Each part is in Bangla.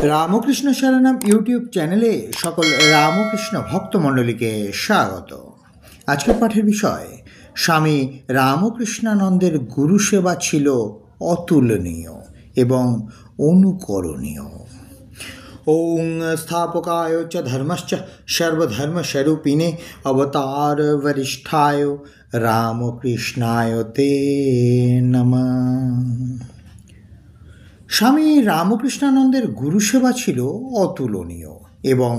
রামকৃষ্ণ শরণম ইউটিউব চ্যানেলে সকল রামকৃষ্ণ ভক্তমণ্ডলীকে স্বাগত। আজকের পাঠের বিষয় স্বামী রামকৃষ্ণানন্দের গুরু সেবা ছিল অতুলনীয় এবং অনুকরণীয়। ওং স্থাপকায় চ ধর্মশ্চ সর্বধর্মস্বরূপিণে অবতার বরিষ্ঠায় রামকৃষ্ণায় তে নমঃ। স্বামী রামকৃষ্ণানন্দের গুরুসেবা ছিল অতুলনীয় এবং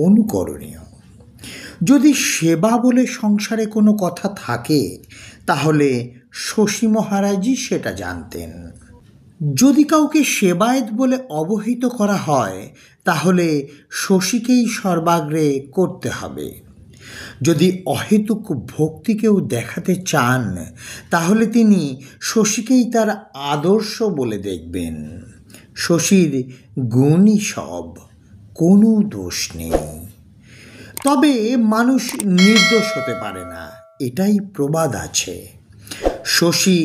অনুকরণীয়। যদি সেবা বলে সংসারে কোনো কথা থাকে তাহলে শশী মহারাজই সেটা জানতেন। যদি কাউকে সেবায়েত বলে অবহিত করা হয় তাহলে শশীকেই সর্বাগ্রে করতে হবে। যদি অহেতুক ভক্তি কেউ দেখাতে চান তাহলে তিনি শশীকেই তার আদর্শ বলে দেখবেন। শশীর গুণই সব, কোনো দোষ নেই। তবে মানুষ নির্দোষ হতে পারে না, এটাই প্রবাদ আছে। শশী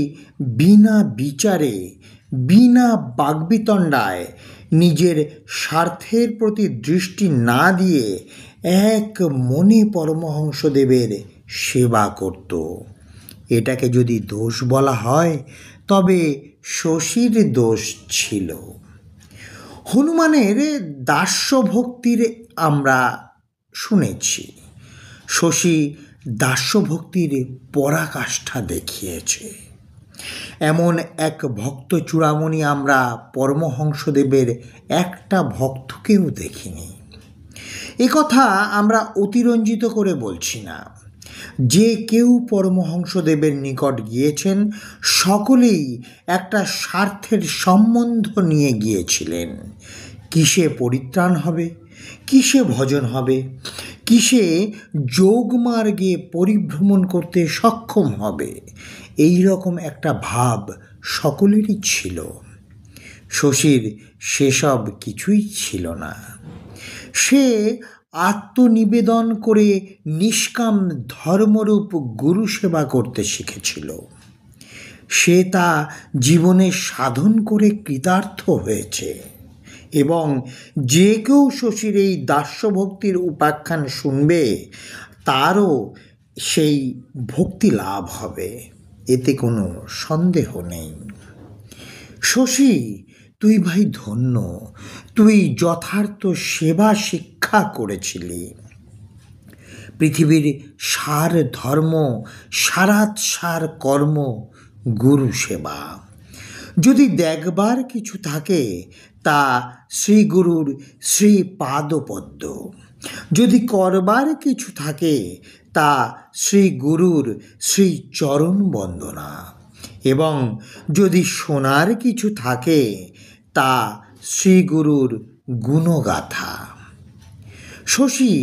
বিনা বিচারে, বিনা বাগ্বিতণ্ডায়, নিজের স্বার্থের প্রতি দৃষ্টি না দিয়ে এক মনে পরমহংসদেবের সেবা করত। এটাকে যদি দোষ বলা হয় তবে শশীর দোষ ছিল। হনুমানের দাস্যভক্তির আমরা শুনেছি, শশী দাস্যভক্তির পরাকাষ্ঠা দেখিয়েছে। এমন এক ভক্ত চূড়ামণি আমরা পরমহংসদেবের একটা ভক্তকেও দেখিনি। একথা আমরা অতিরঞ্জিত করে বলছি না। যে কেউ পরমহংসদেবের নিকট গিয়েছেন সকলেই একটা স্বার্থের সম্বন্ধ নিয়ে গিয়েছিলেন। কিসে পরিত্রাণ হবে, কিসে ভজন হবে, কিসে যোগমার্গে পরিভ্রমণ করতে সক্ষম হবে, এই রকম একটা ভাব সকলেরই ছিল। শশীর সেসব কিছুই ছিল না। সে আত্মনিবেদন করে নিষ্কাম ধর্মরূপ গুরু সেবা করতে শিখেছিল। সে তা জীবনে সাধন করে কৃতার্থ হয়েছে এবং যে কেউ শশীর এই দাস্যভক্তির উপাখ্যান শুনবে তারও সেই ভক্তি লাভ হবে, এতে কোনো সন্দেহ নেই। শশী, তুই ভাই ধন্য, তুই যথার্থ সেবা শিক্ষা করেছিলি। পৃথিবীর সার ধর্ম, সারাৎ সার কর্ম গুরু সেবা। যদি দেখবার কিছু থাকে তা শ্রীগুরুর শ্রীপাদপদ্ম, যদি করবার কিছু থাকে তা শ্রীগুরুর শ্রীচরণ বন্দনা, এবং যদি শোনার কিছু থাকে তা শ্রীগুরুর গুণগাথা। শশী,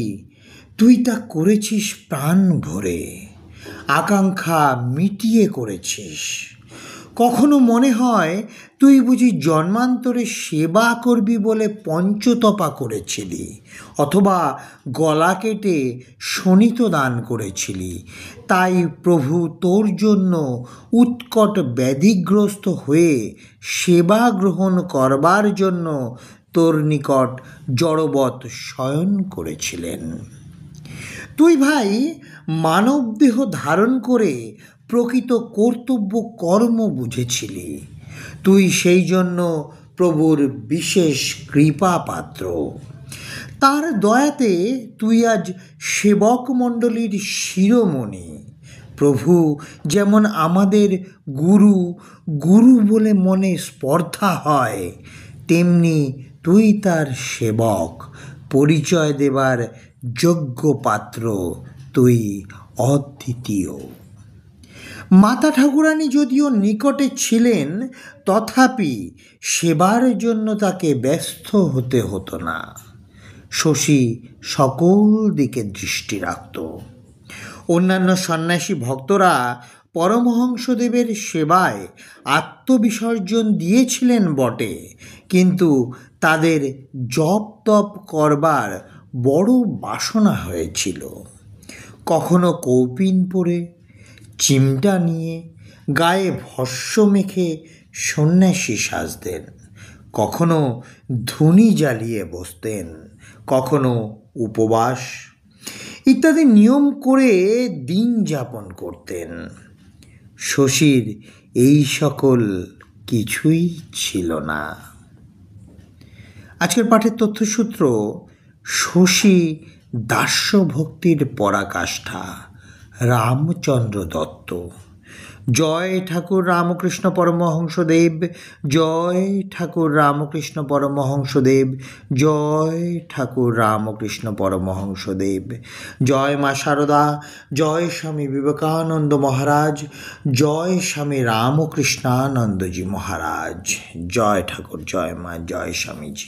তুই তা করেছিস প্রাণ ভরে, আকাঙ্ক্ষা মিটিয়ে করেছিস। কখনো মনে হয় তুই বুঝি জন্মান্তরে সেবা করবি বলে পঞ্চতপা করেছিলি, অথবা গলা কেটে শোণিত দান করেছিলি, তাই প্রভু তোর জন্য উৎকট ব্যাধিগ্রস্ত হয়ে সেবা গ্রহণ করবার জন্য তোর নিকট জড়বৎ শয়ন করেছিলেন। তুই ভাই মানবদেহ ধারণ করে প্রকৃত কর্তব্য কর্ম বুঝেছিলি। তুই সেই জন্য প্রভুর বিশেষ কৃপা পাত্র। তার দয়াতে তুই আজ সেবক মণ্ডলীর শিরোমণি। প্রভু যেমন আমাদের গুরু, গুরু বলে মনে স্পর্ধা হয়, তেমনি তুই তার সেবক, পরিচয় দেবার যোগ্য পাত্র, তুই অদ্বিতীয়। মাতা ঠাকুরানী যদিও নিকটে ছিলেন তথাপি সেবার জন্য তাকে ব্যস্ত হতে হতো না। শশী সকল দিকে দৃষ্টি রাখত। অন্যান্য সন্ন্যাসী ভক্তরা পরমহংসদেবের সেবায় আত্মবিসর্জন দিয়েছিলেন বটে, কিন্তু তাদের জপ তপ করবার বড় বাসনা হয়েছিল। কখনো কৌপিন পরে, চিমটা নিয়ে, গায়ে ভস্য মেখে সন্ন্যাসী সাজতেন, কখনো ধুনি জ্বালিয়ে বসতেন, কখনো উপবাস ইত্যাদি নিয়ম করে দিন যাপন করতেন। শশীর এই সকল কিছুই ছিল না। আজকের পাঠের তথ্যসূত্র: শশী দাস্যভক্তির পরাকাষ্ঠা, রামচন্দ্র দত্ত। জয় ঠাকুর রামকৃষ্ণ পরমহংসদেব, জয় ঠাকুর রামকৃষ্ণ পরমহংসদেব, জয় ঠাকুর রামকৃষ্ণ পরমহংসদেব। জয় মা শারদা, জয় স্বামী বিবেকানন্দ মহারাজ, জয় স্বামী রামকৃষ্ণানন্দজি মহারাজ। জয় ঠাকুর, জয় মা, জয় স্বামীজি।